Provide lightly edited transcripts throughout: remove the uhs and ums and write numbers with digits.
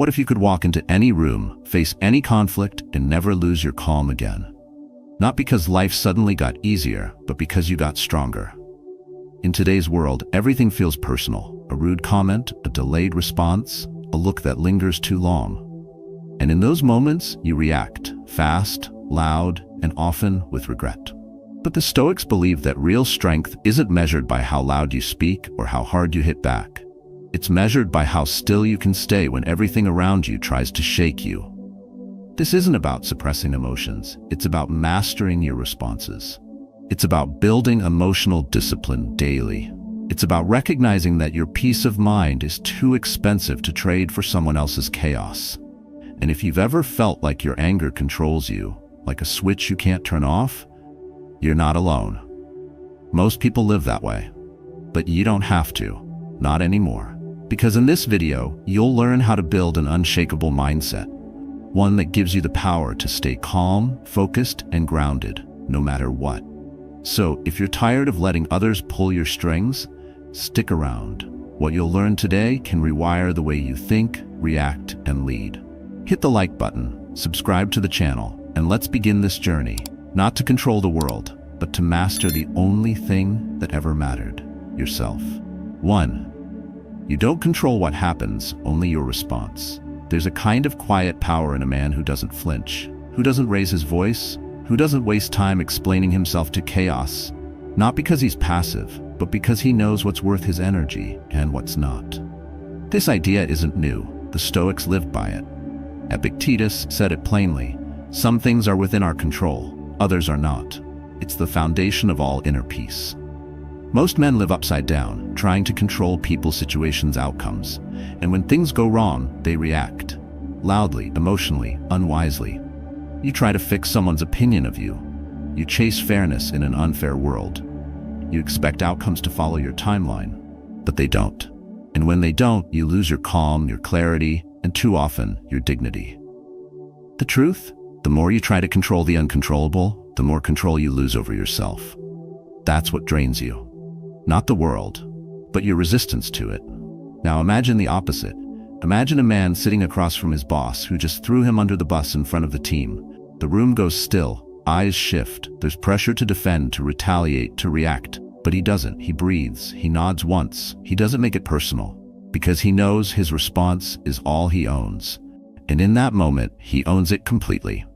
What if you could walk into any room, face any conflict, and never lose your calm again? Not because life suddenly got easier, but because you got stronger. In today's world, everything feels personal. A rude comment, a delayed response, a look that lingers too long. And in those moments, you react, fast, loud, and often with regret. But the Stoics believe that real strength isn't measured by how loud you speak or how hard you hit back. It's measured by how still you can stay when everything around you tries to shake you. This isn't about suppressing emotions. It's about mastering your responses. It's about building emotional discipline daily. It's about recognizing that your peace of mind is too expensive to trade for someone else's chaos. And if you've ever felt like your anger controls you, like a switch you can't turn off, you're not alone. Most people live that way. But you don't have to. Not anymore. Because in this video, you'll learn how to build an unshakable mindset. One that gives you the power to stay calm, focused, and grounded, no matter what. So, if you're tired of letting others pull your strings, stick around. What you'll learn today can rewire the way you think, react, and lead. Hit the like button, subscribe to the channel, and let's begin this journey, not to control the world, but to master the only thing that ever mattered, yourself. 1. You don't control what happens, only your response. There's a kind of quiet power in a man who doesn't flinch, who doesn't raise his voice, who doesn't waste time explaining himself to chaos, not because he's passive, but because he knows what's worth his energy and what's not. This idea isn't new. The Stoics lived by it. Epictetus said it plainly: some things are within our control, others are not. It's the foundation of all inner peace. Most men live upside down, trying to control people, situations, outcomes. And when things go wrong, they react. Loudly, emotionally, unwisely. You try to fix someone's opinion of you. You chase fairness in an unfair world. You expect outcomes to follow your timeline, but they don't. And when they don't, you lose your calm, your clarity, and too often, your dignity. The truth? The more you try to control the uncontrollable, the more control you lose over yourself. That's what drains you. Not the world, but your resistance to it. Now imagine the opposite. Imagine a man sitting across from his boss who just threw him under the bus in front of the team. The room goes still, eyes shift, there's pressure to defend, to retaliate, to react. But he doesn't. He breathes, he nods once. He doesn't make it personal, because he knows his response is all he owns. And in that moment, he owns it completely.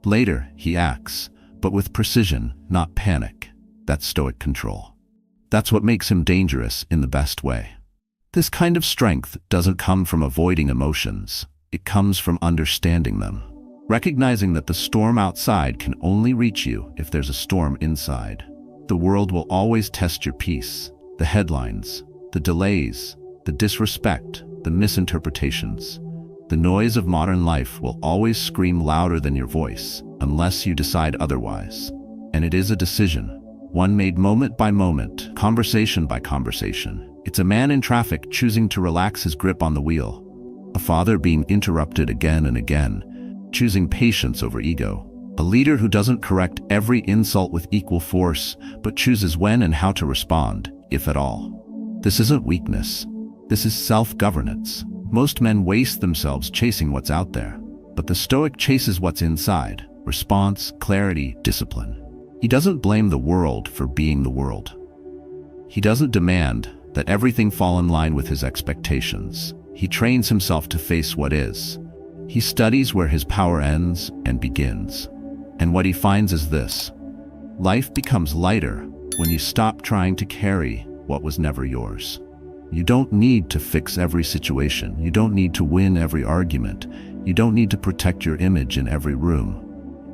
Later, he acts, but with precision, not panic. That's Stoic control. That's what makes him dangerous in the best way. This kind of strength doesn't come from avoiding emotions. It comes from understanding them. Recognizing that the storm outside can only reach you if there's a storm inside. The world will always test your peace. The headlines, the delays, the disrespect, the misinterpretations. The noise of modern life will always scream louder than your voice, unless you decide otherwise. And it is a decision. One made moment by moment, conversation by conversation. It's a man in traffic choosing to relax his grip on the wheel. A father being interrupted again and again, choosing patience over ego. A leader who doesn't correct every insult with equal force, but chooses when and how to respond, if at all. This isn't weakness. This is self-governance. Most men waste themselves chasing what's out there, but the Stoic chases what's inside: response, clarity, discipline. He doesn't blame the world for being the world. He doesn't demand that everything fall in line with his expectations. He trains himself to face what is. He studies where his power ends and begins. And what he finds is this: life becomes lighter when you stop trying to carry what was never yours. You don't need to fix every situation. You don't need to win every argument. You don't need to protect your image in every room.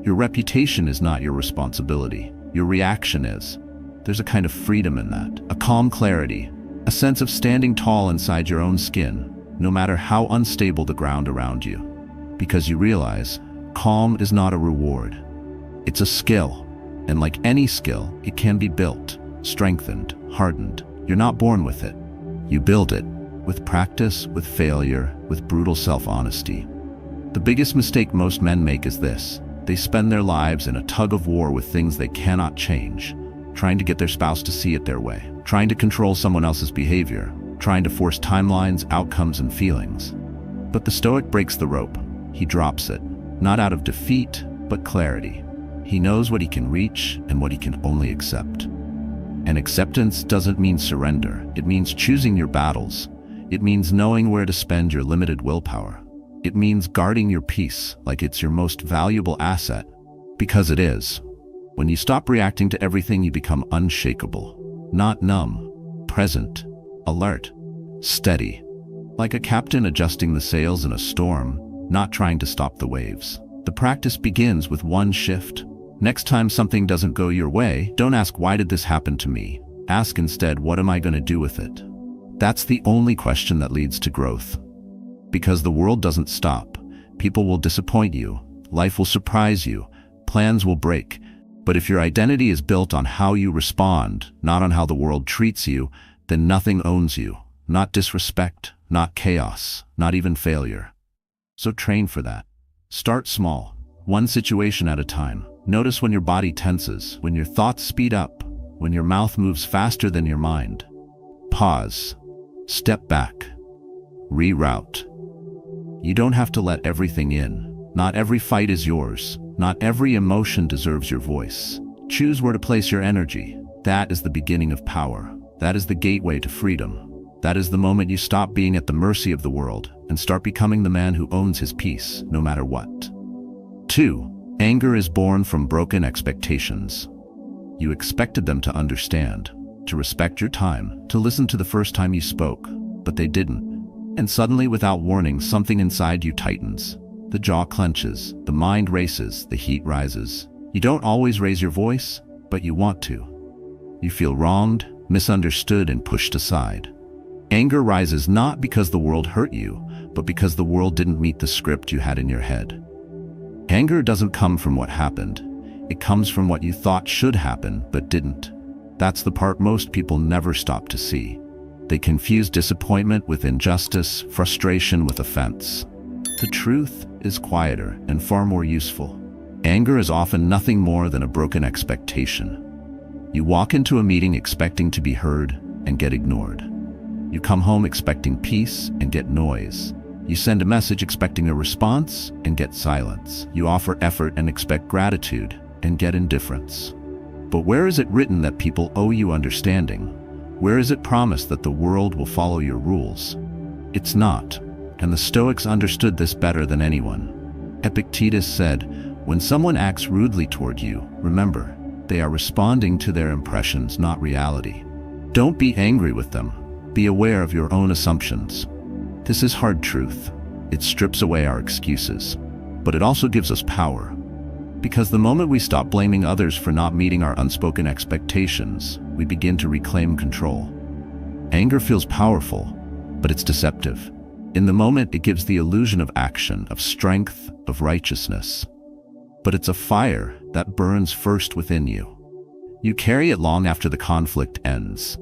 Your reputation is not your responsibility. Your reaction is. There's a kind of freedom in that, a calm clarity, a sense of standing tall inside your own skin, no matter how unstable the ground around you. Because you realize, calm is not a reward. It's a skill, and like any skill, it can be built, strengthened, hardened. You're not born with it. You build it, with practice, with failure, with brutal self-honesty. The biggest mistake most men make is this: they spend their lives in a tug-of-war with things they cannot change, trying to get their spouse to see it their way, trying to control someone else's behavior, trying to force timelines, outcomes, and feelings. But the Stoic breaks the rope. He drops it, not out of defeat, but clarity. He knows what he can reach and what he can only accept. And acceptance doesn't mean surrender. It means choosing your battles. It means knowing where to spend your limited willpower. It means guarding your peace like it's your most valuable asset. Because it is. When you stop reacting to everything, you become unshakable. Not numb, present, alert, steady. Like a captain adjusting the sails in a storm, not trying to stop the waves. The practice begins with one shift. Next time something doesn't go your way, don't ask, why did this happen to me? Ask instead, what am I going to do with it? That's the only question that leads to growth. Because the world doesn't stop. People will disappoint you. Life will surprise you. Plans will break. But if your identity is built on how you respond, not on how the world treats you, then nothing owns you. Not disrespect, not chaos, not even failure. So train for that. Start small, one situation at a time. Notice when your body tenses, when your thoughts speed up, when your mouth moves faster than your mind. Pause. Step back. Reroute. You don't have to let everything in. Not every fight is yours. Not every emotion deserves your voice. Choose where to place your energy. That is the beginning of power. That is the gateway to freedom. That is the moment you stop being at the mercy of the world and start becoming the man who owns his peace, no matter what. 2. Anger is born from broken expectations. You expected them to understand, to respect your time, to listen to the first time you spoke, but they didn't. And suddenly, without warning, something inside you tightens. The jaw clenches, the mind races, the heat rises. You don't always raise your voice, but you want to. You feel wronged, misunderstood, and pushed aside. Anger rises not because the world hurt you, but because the world didn't meet the script you had in your head. Anger doesn't come from what happened. It comes from what you thought should happen, but didn't. That's the part most people never stop to see. They confuse disappointment with injustice, frustration with offense. The truth is quieter and far more useful. Anger is often nothing more than a broken expectation. You walk into a meeting expecting to be heard and get ignored. You come home expecting peace and get noise. You send a message expecting a response and get silence. You offer effort and expect gratitude and get indifference. But where is it written that people owe you understanding? Where is it promised that the world will follow your rules? It's not, and the Stoics understood this better than anyone. Epictetus said, "When someone acts rudely toward you, remember, they are responding to their impressions, not reality." Don't be angry with them. Be aware of your own assumptions. This is hard truth. It strips away our excuses, but it also gives us power. Because the moment we stop blaming others for not meeting our unspoken expectations, we begin to reclaim control. Anger feels powerful, but it's deceptive. In the moment, it gives the illusion of action, of strength, of righteousness. But it's a fire that burns first within you. You carry it long after the conflict ends.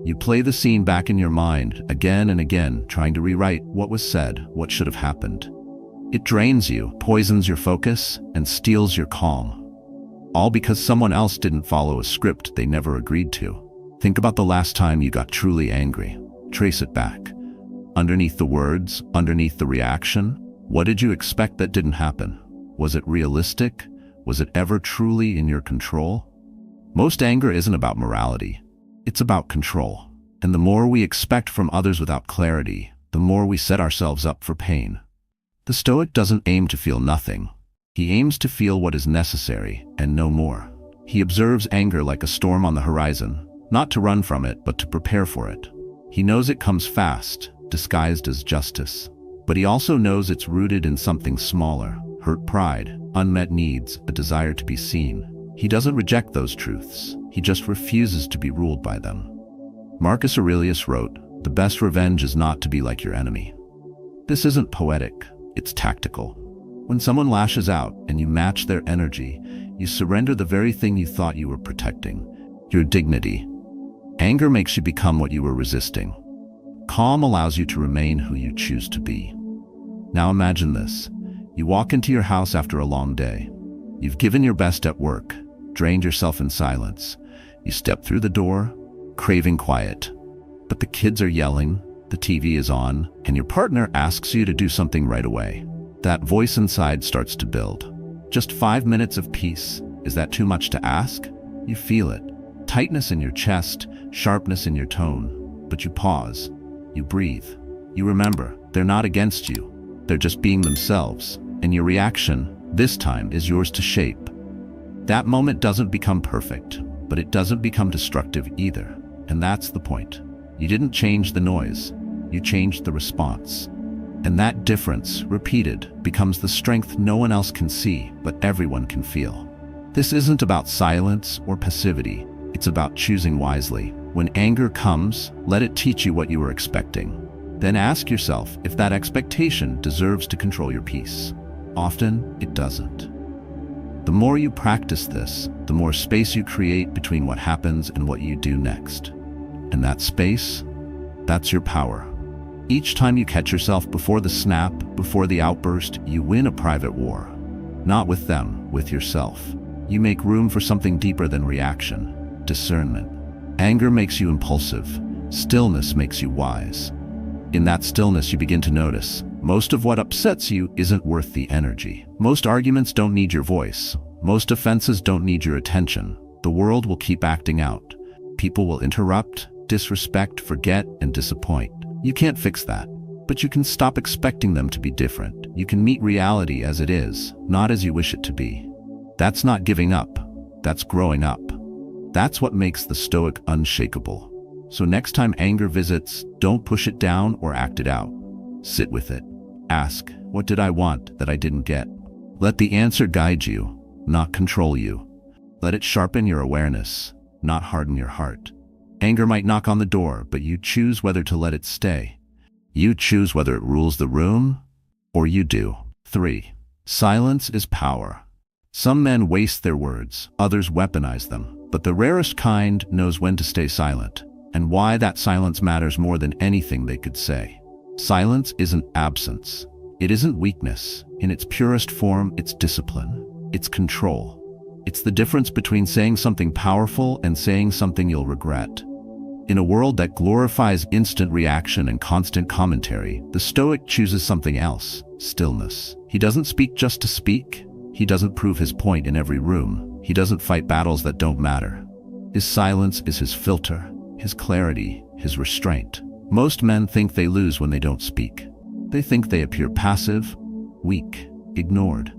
You play the scene back in your mind again and again, trying to rewrite what was said, what should have happened. It drains you, poisons your focus, and steals your calm. All because someone else didn't follow a script they never agreed to. Think about the last time you got truly angry. Trace it back. Underneath the words, underneath the reaction, what did you expect that didn't happen? Was it realistic? Was it ever truly in your control? Most anger isn't about morality. It's about control. And the more we expect from others without clarity, the more we set ourselves up for pain. The Stoic doesn't aim to feel nothing. He aims to feel what is necessary and no more. He observes anger like a storm on the horizon, not to run from it, but to prepare for it. He knows it comes fast, disguised as justice. But he also knows it's rooted in something smaller, hurt pride, unmet needs, a desire to be seen. He doesn't reject those truths. He just refuses to be ruled by them. Marcus Aurelius wrote, "The best revenge is not to be like your enemy." This isn't poetic, it's tactical. When someone lashes out and you match their energy, you surrender the very thing you thought you were protecting, your dignity. Anger makes you become what you were resisting. Calm allows you to remain who you choose to be. Now imagine this. You walk into your house after a long day. You've given your best at work, drained yourself in silence. You step through the door, craving quiet. But the kids are yelling, the TV is on, and your partner asks you to do something right away. That voice inside starts to build. Just 5 minutes of peace. Is that too much to ask? You feel it. Tightness in your chest, sharpness in your tone. But you pause. You breathe. You remember, they're not against you. They're just being themselves. And your reaction, this time, is yours to shape. That moment doesn't become perfect, but it doesn't become destructive either. And that's the point. You didn't change the noise. You changed the response. And that difference, repeated, becomes the strength no one else can see, but everyone can feel. This isn't about silence or passivity. It's about choosing wisely. When anger comes, let it teach you what you were expecting. Then ask yourself if that expectation deserves to control your peace. Often, it doesn't. The more you practice this, the more space you create between what happens and what you do next. And that space, that's your power. Each time you catch yourself before the snap, before the outburst, you win a private war. Not with them, with yourself. You make room for something deeper than reaction, discernment. Anger makes you impulsive. Stillness makes you wise. In that stillness, you begin to notice, most of what upsets you isn't worth the energy. Most arguments don't need your voice. Most offenses don't need your attention. The world will keep acting out. People will interrupt, disrespect, forget, and disappoint. You can't fix that, but you can stop expecting them to be different. You can meet reality as it is, not as you wish it to be. That's not giving up. That's growing up. That's what makes the Stoic unshakable. So next time anger visits, don't push it down or act it out. Sit with it. Ask, what did I want that I didn't get? Let the answer guide you, not control you. Let it sharpen your awareness, not harden your heart. Anger might knock on the door, but you choose whether to let it stay. You choose whether it rules the room, or you do. 3. Silence is power. Some men waste their words, others weaponize them, but the rarest kind knows when to stay silent, and why that silence matters more than anything they could say. Silence isn't absence. It isn't weakness. In its purest form, it's discipline. It's control. It's the difference between saying something powerful and saying something you'll regret. In a world that glorifies instant reaction and constant commentary, the Stoic chooses something else: stillness. He doesn't speak just to speak. He doesn't prove his point in every room. He doesn't fight battles that don't matter. His silence is his filter, his clarity, his restraint. Most men think they lose when they don't speak. They think they appear passive, weak, ignored.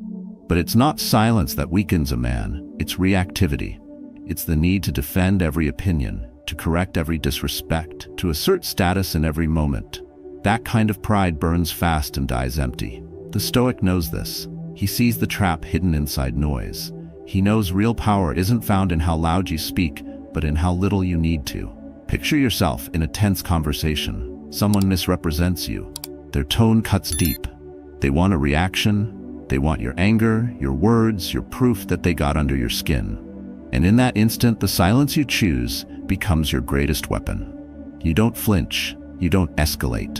But it's not silence that weakens a man, it's reactivity. It's the need to defend every opinion, to correct every disrespect, to assert status in every moment. That kind of pride burns fast and dies empty. The Stoic knows this. He sees the trap hidden inside noise. He knows real power isn't found in how loud you speak, but in how little you need to. Picture yourself in a tense conversation. Someone misrepresents you. Their tone cuts deep. They want a reaction. They want your anger, your words, your proof that they got under your skin. And in that instant, the silence you choose becomes your greatest weapon. You don't flinch. You don't escalate.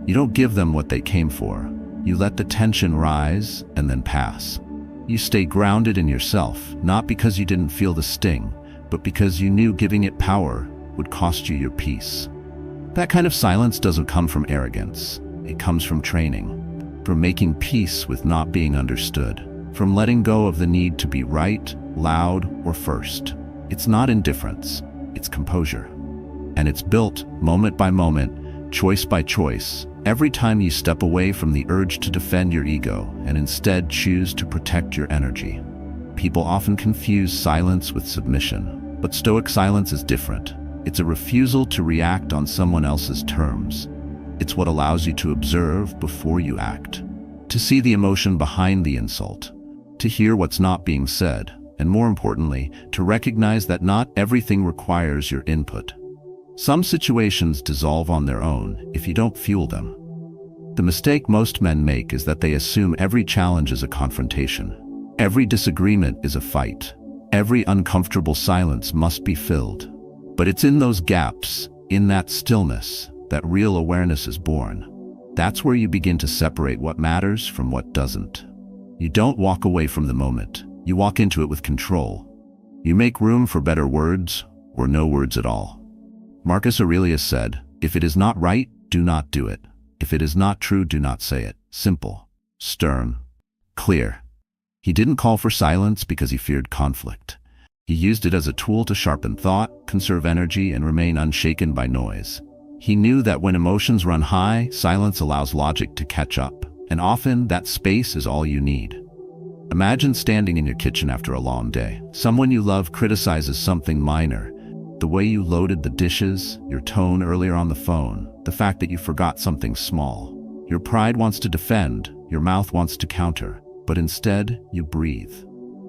You don't give them what they came for. You let the tension rise and then pass. You stay grounded in yourself, not because you didn't feel the sting, but because you knew giving it power would cost you your peace. That kind of silence doesn't come from arrogance. It comes from training, from making peace with not being understood, from letting go of the need to be right, loud, or first. It's not indifference, it's composure. And it's built moment by moment, choice by choice, every time you step away from the urge to defend your ego and instead choose to protect your energy. People often confuse silence with submission, but Stoic silence is different. It's a refusal to react on someone else's terms. It's what allows you to observe before you act, to see the emotion behind the insult, to hear what's not being said, and more importantly, to recognize that not everything requires your input. Some situations dissolve on their own if you don't fuel them. The mistake most men make is that they assume every challenge is a confrontation. Every disagreement is a fight. Every uncomfortable silence must be filled. But it's in those gaps, in that stillness, that real awareness is born. That's where you begin to separate what matters from what doesn't. You don't walk away from the moment. You walk into it with control. You make room for better words or no words at all. Marcus Aurelius said, If it is not right, do not do it. If it is not true, do not say it. Simple, stern, clear. He didn't call for silence because he feared conflict. He used it as a tool to sharpen thought, conserve energy, and remain unshaken by noise. He knew that when emotions run high, silence allows logic to catch up, and often that space is all you need. Imagine standing in your kitchen after a long day. Someone you love criticizes something minor. The way you loaded the dishes, your tone earlier on the phone, the fact that you forgot something small. Your pride wants to defend, your mouth wants to counter, but instead you breathe.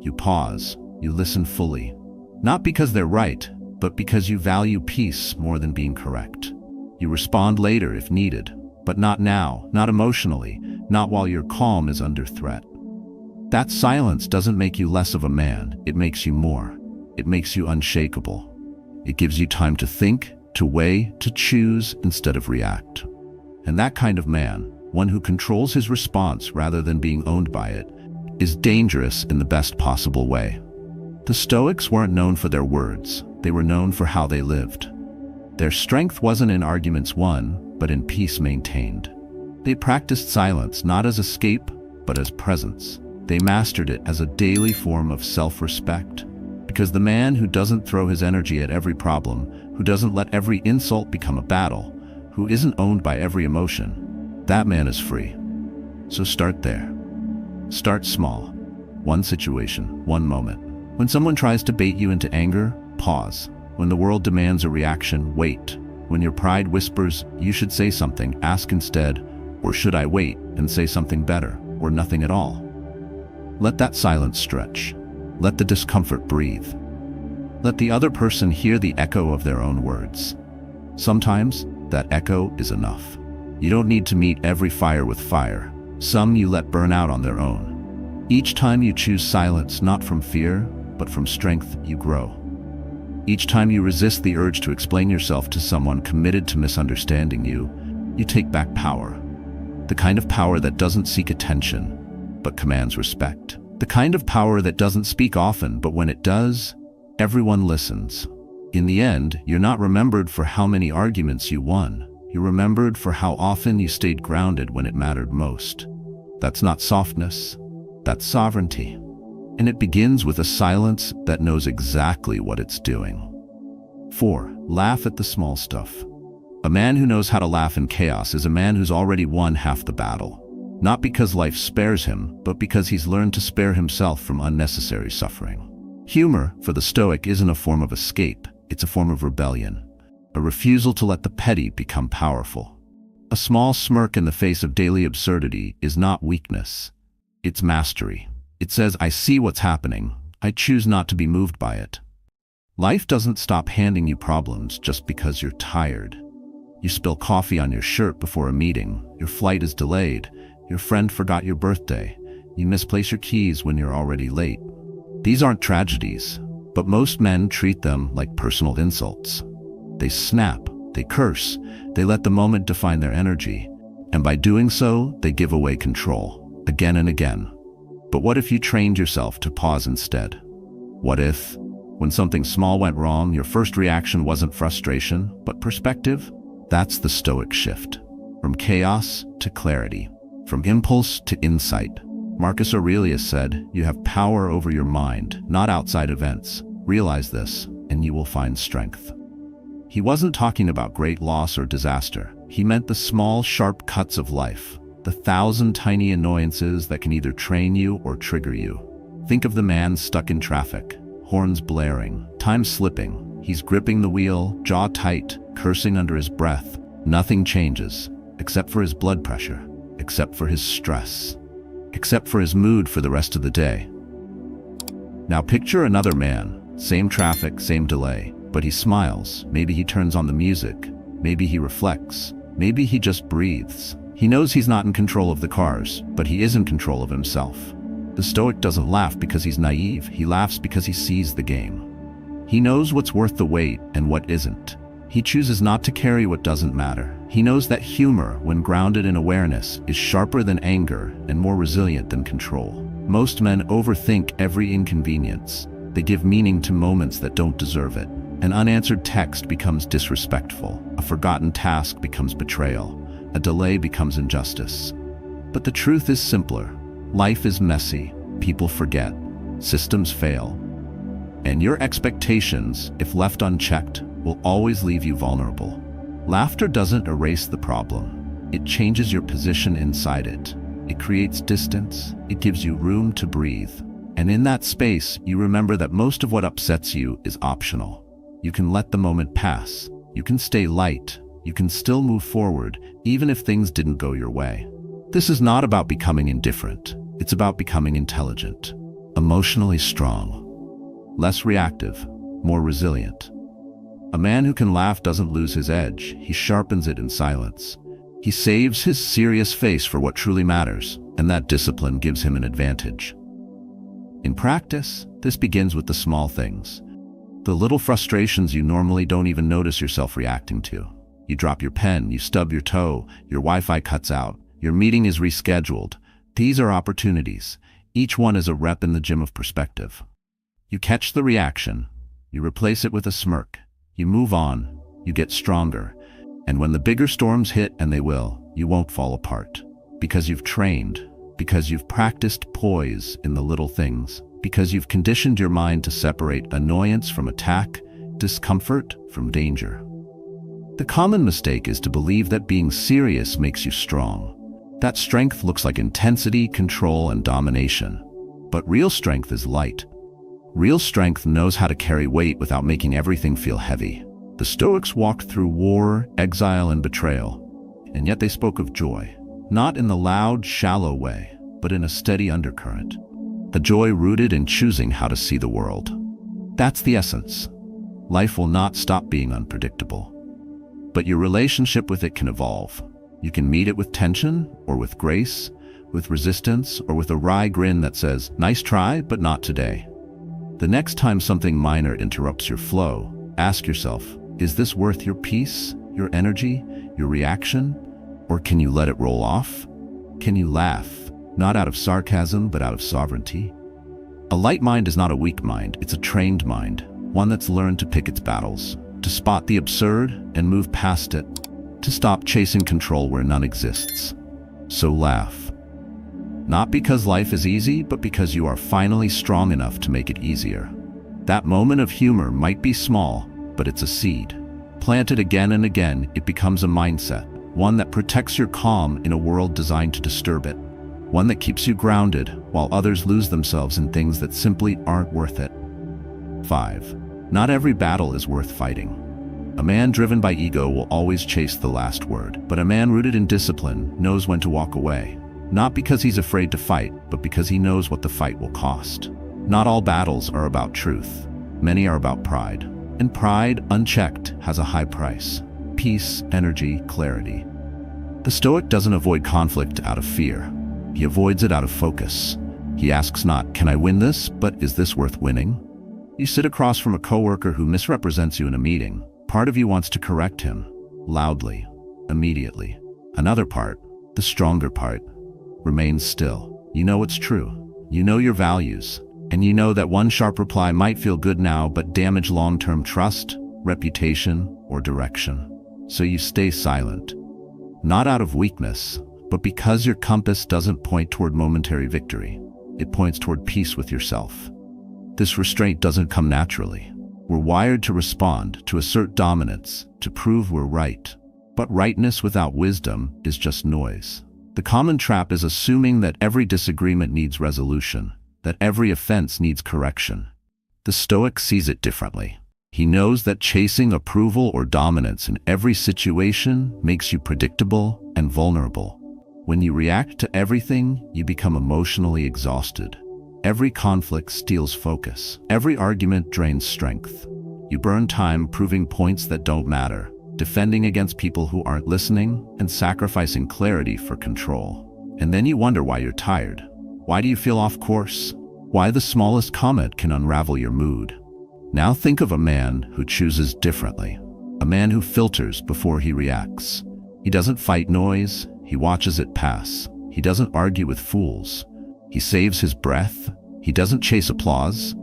You pause, you listen fully. Not because they're right, but because you value peace more than being correct. You respond later if needed, but not now, not emotionally, not while your calm is under threat. That silence doesn't make you less of a man, it makes you more. It makes you unshakable. It gives you time to think, to weigh, to choose instead of react. And that kind of man, one who controls his response rather than being owned by it, is dangerous in the best possible way. The Stoics weren't known for their words, they were known for how they lived. Their strength wasn't in arguments won, but in peace maintained. They practiced silence not as escape, but as presence. They mastered it as a daily form of self-respect. Because the man who doesn't throw his energy at every problem, who doesn't let every insult become a battle, who isn't owned by every emotion, that man is free. So start there. Start small. One situation, one moment. When someone tries to bait you into anger, pause. When the world demands a reaction, wait. When your pride whispers, you should say something, ask instead, or should I wait and say something better, or nothing at all? Let that silence stretch. Let the discomfort breathe. Let the other person hear the echo of their own words. Sometimes, that echo is enough. You don't need to meet every fire with fire. Some you let burn out on their own. Each time you choose silence not from fear, but from strength, you grow. Each time you resist the urge to explain yourself to someone committed to misunderstanding you, you take back power. The kind of power that doesn't seek attention, but commands respect. The kind of power that doesn't speak often, but when it does, everyone listens. In the end, you're not remembered for how many arguments you won. You're remembered for how often you stayed grounded when it mattered most. That's not softness, that's sovereignty. And it begins with a silence that knows exactly what it's doing. 4. Laugh at the small stuff. A man who knows how to laugh in chaos is a man who's already won half the battle. Not because life spares him, but because he's learned to spare himself from unnecessary suffering. Humor, for the Stoic, isn't a form of escape, it's a form of rebellion. A refusal to let the petty become powerful. A small smirk in the face of daily absurdity is not weakness, it's mastery. It says, I see what's happening, I choose not to be moved by it. Life doesn't stop handing you problems just because you're tired. You spill coffee on your shirt before a meeting, your flight is delayed, your friend forgot your birthday, you misplace your keys when you're already late. These aren't tragedies, but most men treat them like personal insults. They snap, they curse, they let the moment define their energy, and by doing so, they give away control, again and again. But what if you trained yourself to pause instead? What if, when something small went wrong, your first reaction wasn't frustration, but perspective? That's the Stoic shift. From chaos to clarity. From impulse to insight. Marcus Aurelius said, you have power over your mind, not outside events. Realize this, and you will find strength. He wasn't talking about great loss or disaster. He meant the small, sharp cuts of life. The 1,000 tiny annoyances that can either train you or trigger you. Think of the man stuck in traffic, horns blaring, time slipping. He's gripping the wheel, jaw tight, cursing under his breath. Nothing changes, except for his blood pressure, except for his stress, except for his mood for the rest of the day. Now picture another man, same traffic, same delay, but he smiles. Maybe he turns on the music, maybe he reflects, maybe he just breathes. He knows he's not in control of the cars, but he is in control of himself. The Stoic doesn't laugh because he's naive, he laughs because he sees the game. He knows what's worth the wait and what isn't. He chooses not to carry what doesn't matter. He knows that humor, when grounded in awareness, is sharper than anger and more resilient than control. Most men overthink every inconvenience. They give meaning to moments that don't deserve it. An unanswered text becomes disrespectful. A forgotten task becomes betrayal. A delay becomes injustice. But the truth is simpler. Life is messy. People forget. Systems fail. And your expectations, if left unchecked, will always leave you vulnerable. Laughter doesn't erase the problem. It changes your position inside it. It creates distance. It gives you room to breathe. And in that space, you remember that most of what upsets you is optional. You can let the moment pass. You can stay light. You can still move forward, even if things didn't go your way. This is not about becoming indifferent. It's about becoming intelligent, emotionally strong, less reactive, more resilient. A man who can laugh doesn't lose his edge. He sharpens it in silence. He saves his serious face for what truly matters, and that discipline gives him an advantage. In practice, this begins with the small things. The little frustrations you normally don't even notice yourself reacting to. You drop your pen, you stub your toe, your Wi-Fi cuts out, your meeting is rescheduled. These are opportunities. Each one is a rep in the gym of perspective. You catch the reaction, you replace it with a smirk, you move on, you get stronger, and when the bigger storms hit, and they will, you won't fall apart. Because you've trained, because you've practiced poise in the little things, because you've conditioned your mind to separate annoyance from attack, discomfort from danger. The common mistake is to believe that being serious makes you strong. That strength looks like intensity, control, and domination. But real strength is light. Real strength knows how to carry weight without making everything feel heavy. The Stoics walked through war, exile, and betrayal, and yet they spoke of joy, not in the loud, shallow way, but in a steady undercurrent. A joy rooted in choosing how to see the world. That's the essence. Life will not stop being unpredictable. But your relationship with it can evolve. You can meet it with tension or with grace, with resistance or with a wry grin that says, "Nice try, but not today." The next time something minor interrupts your flow, ask yourself, is this worth your peace, your energy, your reaction? Or can you let it roll off? Can you laugh, not out of sarcasm, but out of sovereignty? A light mind is not a weak mind, it's a trained mind, one that's learned to pick its battles, to spot the absurd and move past it, to stop chasing control where none exists. So laugh. Not because life is easy, but because you are finally strong enough to make it easier. That moment of humor might be small, but it's a seed. Planted again and again, it becomes a mindset, one that protects your calm in a world designed to disturb it, one that keeps you grounded while others lose themselves in things that simply aren't worth it. 5. Not every battle is worth fighting. A man driven by ego will always chase the last word, but a man rooted in discipline knows when to walk away. Not because he's afraid to fight, but because he knows what the fight will cost. Not all battles are about truth. Many are about pride. And pride, unchecked, has a high price. Peace, energy, clarity. The Stoic doesn't avoid conflict out of fear. He avoids it out of focus. He asks not, "Can I win this?" but "Is this worth winning?" You sit across from a coworker who misrepresents you in a meeting. Part of you wants to correct him, loudly, immediately. Another part, the stronger part, remains still. You know it's true. You know your values. And you know that one sharp reply might feel good now but damage long-term trust, reputation, or direction. So you stay silent. Not out of weakness, but because your compass doesn't point toward momentary victory. It points toward peace with yourself. This restraint doesn't come naturally. We're wired to respond, to assert dominance, to prove we're right. But rightness without wisdom is just noise. The common trap is assuming that every disagreement needs resolution, that every offense needs correction. The Stoic sees it differently. He knows that chasing approval or dominance in every situation makes you predictable and vulnerable. When you react to everything, you become emotionally exhausted. Every conflict steals focus. Every argument drains strength. You burn time proving points that don't matter, defending against people who aren't listening, and sacrificing clarity for control. And then you wonder why you're tired. Why do you feel off course? Why the smallest comment can unravel your mood. Now think of a man who chooses differently. A man who filters before he reacts. He doesn't fight noise, he watches it pass. He doesn't argue with fools. He saves his breath. He doesn't chase applause.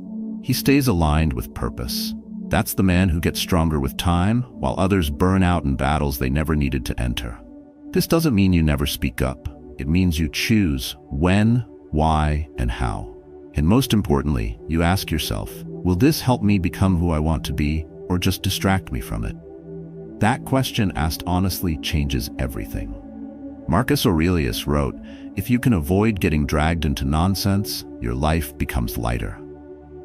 He stays aligned with purpose. That's the man who gets stronger with time, while others burn out in battles they never needed to enter. This doesn't mean you never speak up. It means you choose when, why, and how. And most importantly, you ask yourself, will this help me become who I want to be, or just distract me from it? That question asked honestly changes everything. Marcus Aurelius wrote, "If you can avoid getting dragged into nonsense, your life becomes lighter."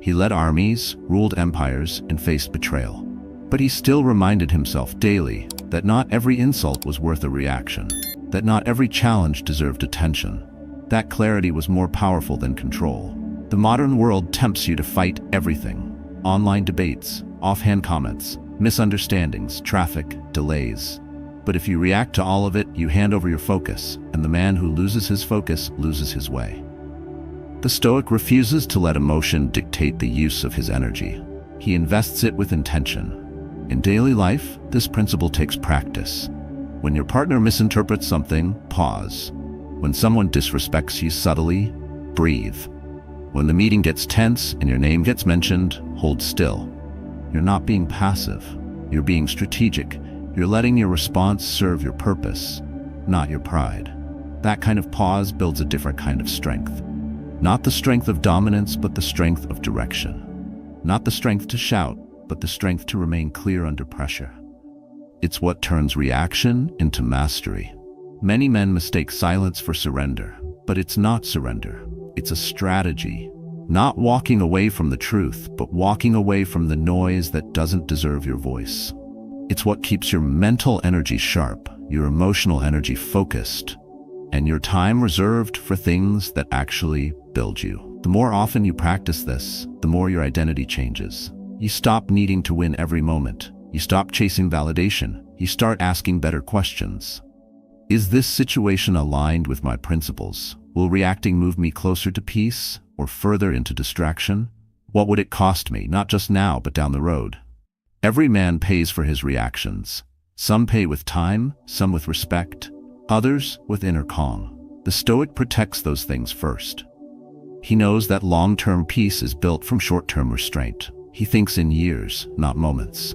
He led armies, ruled empires, and faced betrayal. But he still reminded himself daily that not every insult was worth a reaction, that not every challenge deserved attention. That clarity was more powerful than control. The modern world tempts you to fight everything. Online debates, offhand comments, misunderstandings, traffic, delays. But if you react to all of it, you hand over your focus, and the man who loses his focus loses his way. The Stoic refuses to let emotion dictate the use of his energy. He invests it with intention. In daily life, this principle takes practice. When your partner misinterprets something, pause. When someone disrespects you subtly, breathe. When the meeting gets tense and your name gets mentioned, hold still. You're not being passive. You're being strategic. You're letting your response serve your purpose, not your pride. That kind of pause builds a different kind of strength. Not the strength of dominance, but the strength of direction. Not the strength to shout, but the strength to remain clear under pressure. It's what turns reaction into mastery. Many men mistake silence for surrender, but it's not surrender. It's a strategy. Not walking away from the truth, but walking away from the noise that doesn't deserve your voice. It's what keeps your mental energy sharp, your emotional energy focused, and your time reserved for things that actually build you. The more often you practice this, the more your identity changes. You stop needing to win every moment. You stop chasing validation. You start asking better questions. Is this situation aligned with my principles? Will reacting move me closer to peace or further into distraction? What would it cost me, not just now, but down the road? Every man pays for his reactions. Some pay with time, some with respect, others with inner calm. The Stoic protects those things first. He knows that long-term peace is built from short-term restraint. He thinks in years, not moments.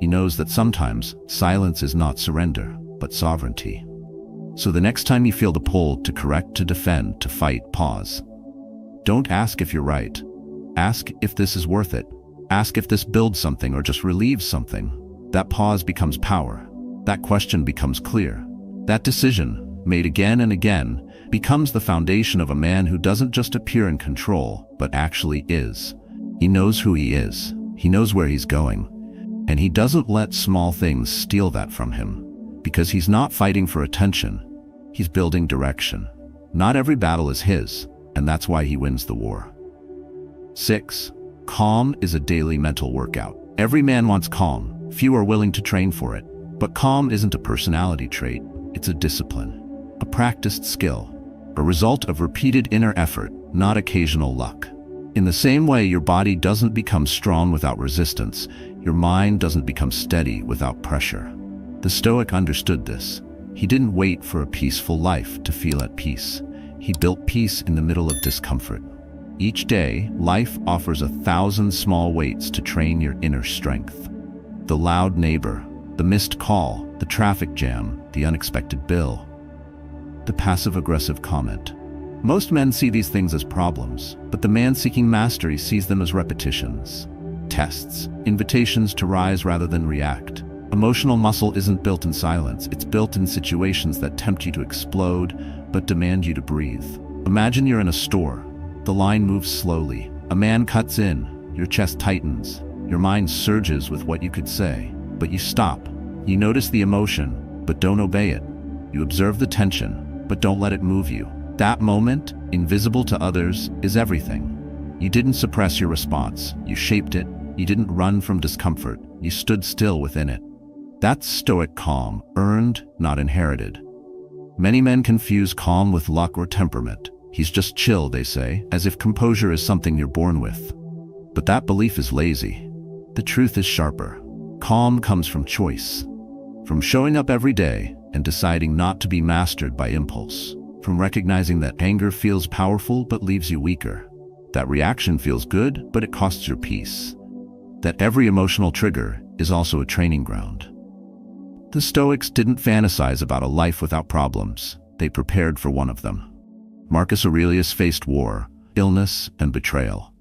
He knows that sometimes silence is not surrender, but sovereignty. So the next time you feel the pull to correct, to defend, to fight, pause. Don't ask if you're right. Ask if this is worth it. Ask if this builds something or just relieves something. That pause becomes power. That question becomes clear. That decision, made again and again, becomes the foundation of a man who doesn't just appear in control, but actually is. He knows who he is. He knows where he's going. And he doesn't let small things steal that from him. Because he's not fighting for attention. He's building direction. Not every battle is his, and that's why he wins the war. 6. Calm is a daily mental workout. Every man wants calm. Few are willing to train for it. But calm isn't a personality trait. It's a discipline. A practiced skill. A result of repeated inner effort, not occasional luck. In the same way your body doesn't become strong without resistance, your mind doesn't become steady without pressure. The Stoic understood this. He didn't wait for a peaceful life to feel at peace. He built peace in the middle of discomfort. Each day, life offers 1,000 small weights to train your inner strength. The loud neighbor, the missed call, the traffic jam, the unexpected bill, the passive-aggressive comment. Most men see these things as problems, but the man seeking mastery sees them as repetitions, tests, invitations to rise rather than react. Emotional muscle isn't built in silence. It's built in situations that tempt you to explode, but demand you to breathe. Imagine you're in a store. The line moves slowly. A man cuts in. Your chest tightens. Your mind surges with what you could say. But you stop. You notice the emotion, but don't obey it. You observe the tension, but don't let it move you. That moment, invisible to others, is everything. You didn't suppress your response. You shaped it. You didn't run from discomfort. You stood still within it. That's Stoic calm, earned, not inherited. Many men confuse calm with luck or temperament. He's just chill, they say, as if composure is something you're born with. But that belief is lazy. The truth is sharper. Calm comes from choice. From showing up every day and deciding not to be mastered by impulse. From recognizing that anger feels powerful but leaves you weaker. That reaction feels good, but it costs your peace. that every emotional trigger is also a training ground. The Stoics didn't fantasize about a life without problems. They prepared for one of them. Marcus Aurelius faced war, illness, and betrayal.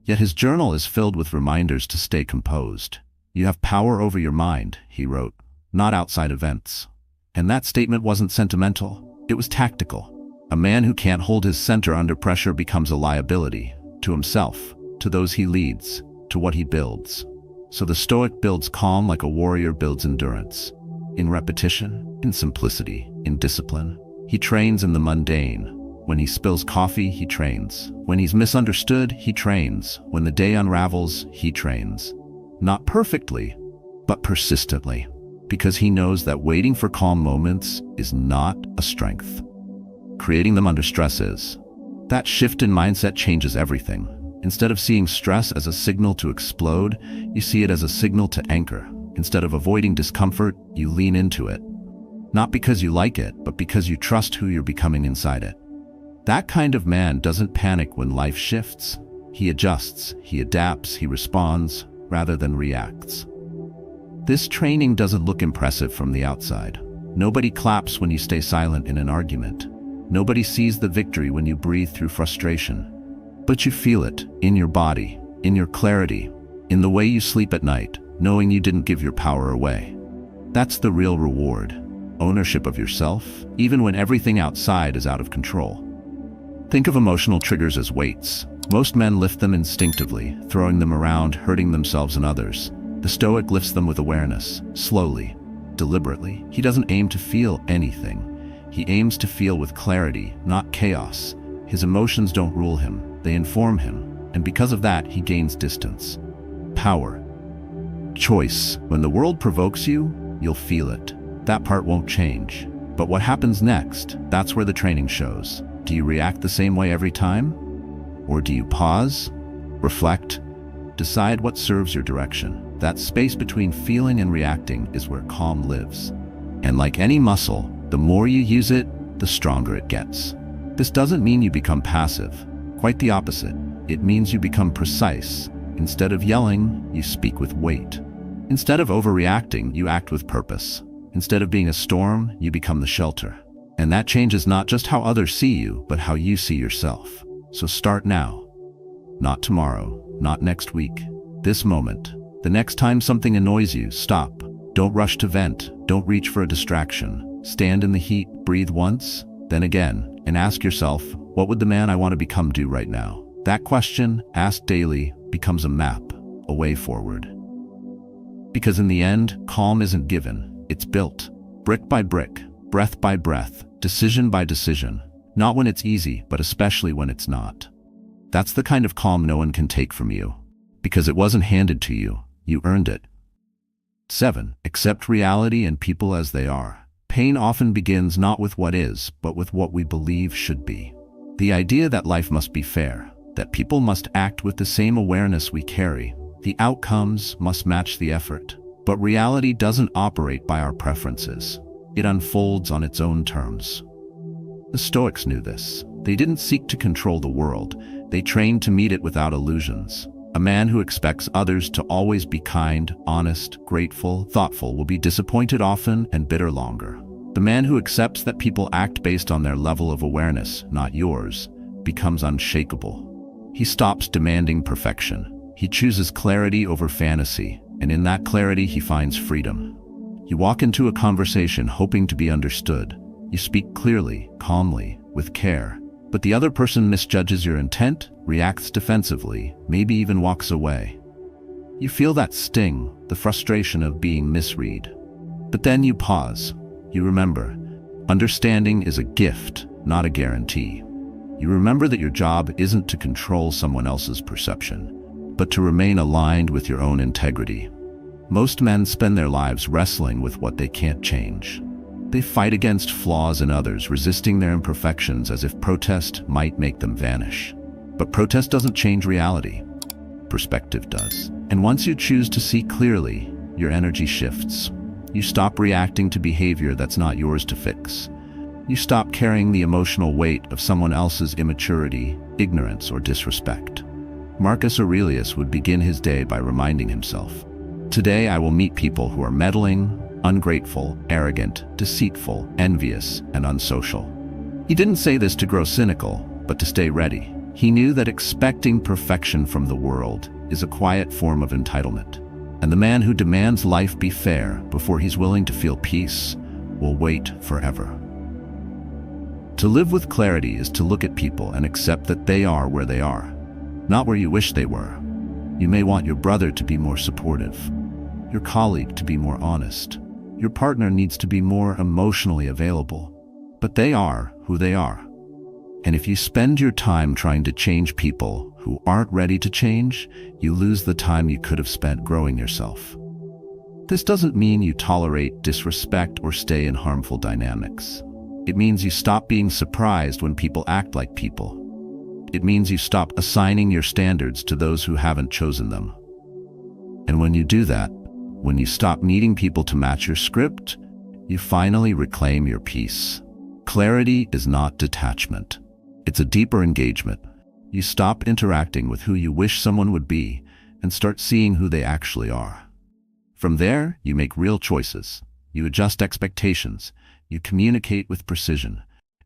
Yet his journal is filled with reminders to stay composed. "You have power over your mind," he wrote, "not outside events." And that statement wasn't sentimental, it was tactical. A man who can't hold his center under pressure becomes a liability, to himself, to those he leads, to what he builds. So the Stoic builds calm like a warrior builds endurance. In repetition, in simplicity, in discipline. He trains in the mundane. When he spills coffee, he trains. When he's misunderstood, he trains. When the day unravels, he trains. Not perfectly, but persistently. Because he knows that waiting for calm moments is not a strength. Creating them under stress is. That shift in mindset changes everything. Instead of seeing stress as a signal to explode, you see it as a signal to anchor. Instead of avoiding discomfort, you lean into it. Not because you like it, but because you trust who you're becoming inside it. That kind of man doesn't panic when life shifts. He adjusts, he adapts, he responds, rather than reacts. This training doesn't look impressive from the outside. Nobody claps when you stay silent in an argument. Nobody sees the victory when you breathe through frustration. But you feel it, in your body, in your clarity, in the way you sleep at night, knowing you didn't give your power away. That's the real reward. Ownership of yourself, even when everything outside is out of control. Think of emotional triggers as weights. Most men lift them instinctively, throwing them around, hurting themselves and others. The Stoic lifts them with awareness, slowly, deliberately. He doesn't aim to feel anything. He aims to feel with clarity, not chaos. His emotions don't rule him, they inform him, and because of that, he gains distance. Power. Choice. When the world provokes you, you'll feel it. That part won't change. But what happens next, that's where the training shows. Do you react the same way every time? Or do you pause, reflect, decide what serves your direction? That space between feeling and reacting is where calm lives. And like any muscle, the more you use it, the stronger it gets. This doesn't mean you become passive. Quite the opposite. It means you become precise. Instead of yelling, you speak with weight. Instead of overreacting, you act with purpose. Instead of being a storm, you become the shelter. And that changes not just how others see you, but how you see yourself. So start now. Not tomorrow, not next week. This moment. The next time something annoys you, stop. Don't rush to vent. Don't reach for a distraction. Stand in the heat, breathe once, then again, and ask yourself, what would the man I want to become do right now? That question, asked daily, becomes a map, a way forward. Because in the end, calm isn't given, it's built. Brick by brick, breath by breath, decision by decision. Not when it's easy, but especially when it's not. That's the kind of calm no one can take from you. Because it wasn't handed to you, you earned it. 7. Accept reality and people as they are. Pain often begins not with what is, but with what we believe should be. The idea that life must be fair, that people must act with the same awareness we carry, the outcomes must match the effort. But reality doesn't operate by our preferences. It unfolds on its own terms. The Stoics knew this. They didn't seek to control the world. They trained to meet it without illusions. A man who expects others to always be kind, honest, grateful, thoughtful will be disappointed often and bitter longer. The man who accepts that people act based on their level of awareness, not yours, becomes unshakable. He stops demanding perfection. He chooses clarity over fantasy, and in that clarity he finds freedom. You walk into a conversation hoping to be understood. You speak clearly, calmly, with care. But the other person misjudges your intent, reacts defensively, maybe even walks away. You feel that sting, the frustration of being misread. But then you pause. You remember, understanding is a gift, not a guarantee. You remember that your job isn't to control someone else's perception, but to remain aligned with your own integrity. Most men spend their lives wrestling with what they can't change. They fight against flaws in others, resisting their imperfections as if protest might make them vanish. But protest doesn't change reality. Perspective does. And once you choose to see clearly, your energy shifts. You stop reacting to behavior that's not yours to fix. You stop carrying the emotional weight of someone else's immaturity, ignorance, or disrespect. Marcus Aurelius would begin his day by reminding himself, "Today I will meet people who are meddling, ungrateful, arrogant, deceitful, envious, and unsocial." He didn't say this to grow cynical, but to stay ready. He knew that expecting perfection from the world is a quiet form of entitlement, and the man who demands life be fair before he's willing to feel peace will wait forever. To live with clarity is to look at people and accept that they are where they are, not where you wish they were. You may want your brother to be more supportive, your colleague to be more honest, your partner needs to be more emotionally available, but they are who they are. And if you spend your time trying to change people who aren't ready to change, you lose the time you could have spent growing yourself. This doesn't mean you tolerate disrespect or stay in harmful dynamics. It means you stop being surprised when people act like people. It means you stop assigning your standards to those who haven't chosen them. And when you do that, when you stop needing people to match your script, you finally reclaim your peace. Clarity is not detachment. It's a deeper engagement. You stop interacting with who you wish someone would be and start seeing who they actually are. From there, you make real choices. You adjust expectations. You communicate with precision.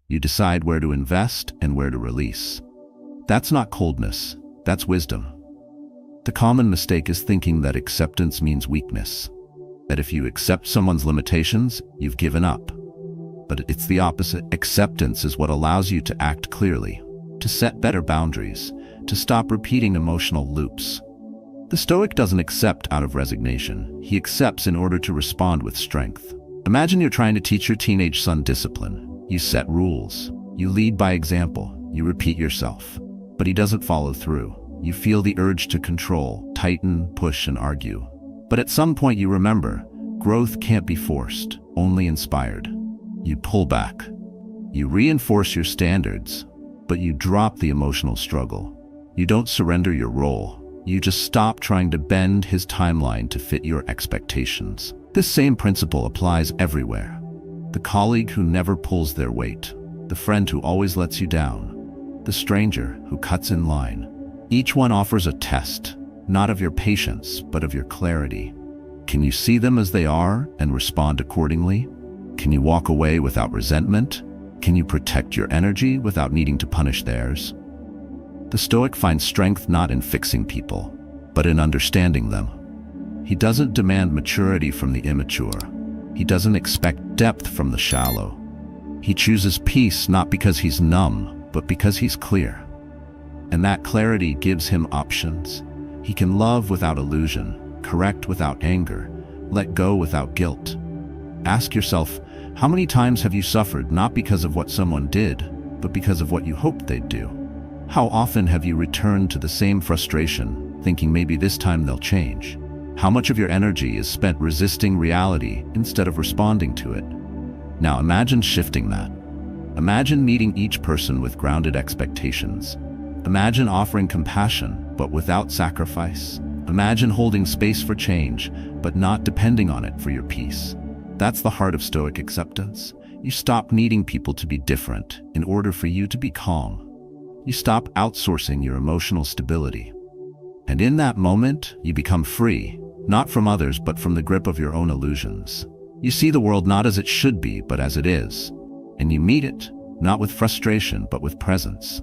You decide where to invest and where to release. That's not coldness, that's wisdom. The common mistake is thinking that acceptance means weakness, that if you accept someone's limitations, you've given up. But it's the opposite. Acceptance is what allows you to act clearly, to set better boundaries, to stop repeating emotional loops. The Stoic doesn't accept out of resignation. He accepts in order to respond with strength. Imagine you're trying to teach your teenage son discipline. You set rules. You lead by example. You repeat yourself. But he doesn't follow through. You feel the urge to control, tighten, push, and argue. But at some point you remember, growth can't be forced, only inspired. You pull back. You reinforce your standards, but you drop the emotional struggle. You don't surrender your role. You just stop trying to bend his timeline to fit your expectations. This same principle applies everywhere. The colleague who never pulls their weight, the friend who always lets you down, the stranger who cuts in line. Each one offers a test, not of your patience, but of your clarity. Can you see them as they are and respond accordingly? Can you walk away without resentment? Can you protect your energy without needing to punish theirs? The Stoic finds strength not in fixing people, but in understanding them. He doesn't demand maturity from the immature. He doesn't expect depth from the shallow. He chooses peace not because he's numb, but because he's clear. And that clarity gives him options. He can love without illusion, correct without anger, let go without guilt. Ask yourself, how many times have you suffered not because of what someone did, but because of what you hoped they'd do? How often have you returned to the same frustration, thinking maybe this time they'll change? How much of your energy is spent resisting reality instead of responding to it? Now imagine shifting that. Imagine meeting each person with grounded expectations. Imagine offering compassion, but without sacrifice. Imagine holding space for change, but not depending on it for your peace. That's the heart of Stoic acceptance. You stop needing people to be different in order for you to be calm. You stop outsourcing your emotional stability. And in that moment, you become free, not from others, but from the grip of your own illusions. You see the world not as it should be, but as it is. And you meet it, not with frustration, but with presence.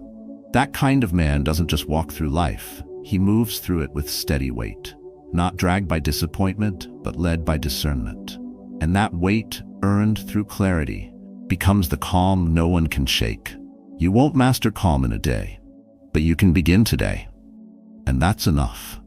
That kind of man doesn't just walk through life. He moves through it with steady weight, not dragged by disappointment, but led by discernment. And that weight, earned through clarity, becomes the calm no one can shake. You won't master calm in a day, but you can begin today. And that's enough.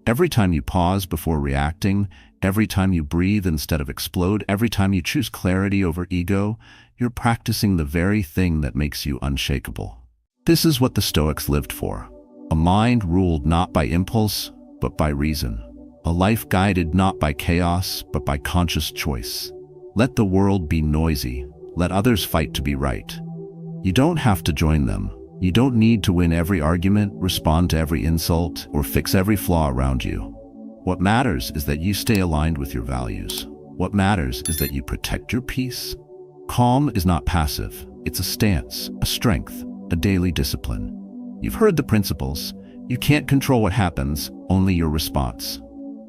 Every time you pause before reacting, every time you breathe instead of explode, every time you choose clarity over ego, you're practicing the very thing that makes you unshakable. This is what the Stoics lived for. A mind ruled not by impulse, but by reason. A life guided not by chaos, but by conscious choice. Let the world be noisy. Let others fight to be right. You don't have to join them. You don't need to win every argument, respond to every insult, or fix every flaw around you. What matters is that you stay aligned with your values. What matters is that you protect your peace. Calm is not passive. It's a stance, a strength, a daily discipline. You've heard the principles. You can't control what happens, only your response.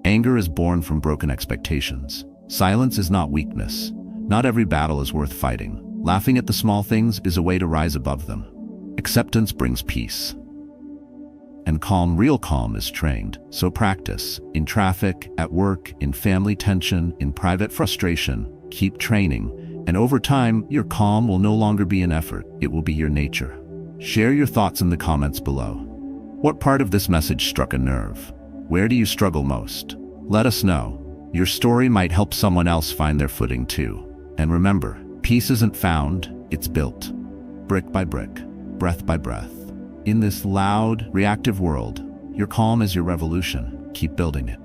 Anger is born from broken expectations. Silence is not weakness. Not every battle is worth fighting. Laughing at the small things is a way to rise above them. Acceptance brings peace. And calm, real calm, is trained. So practice. In traffic, at work, in family tension, in private frustration. Keep training. And over time, your calm will no longer be an effort. It will be your nature. Share your thoughts in the comments below. What part of this message struck a nerve? Where do you struggle most? Let us know. Your story might help someone else find their footing too. And remember, peace isn't found, it's built. Brick by brick, breath by breath. In this loud, reactive world, your calm is your revolution. Keep building it.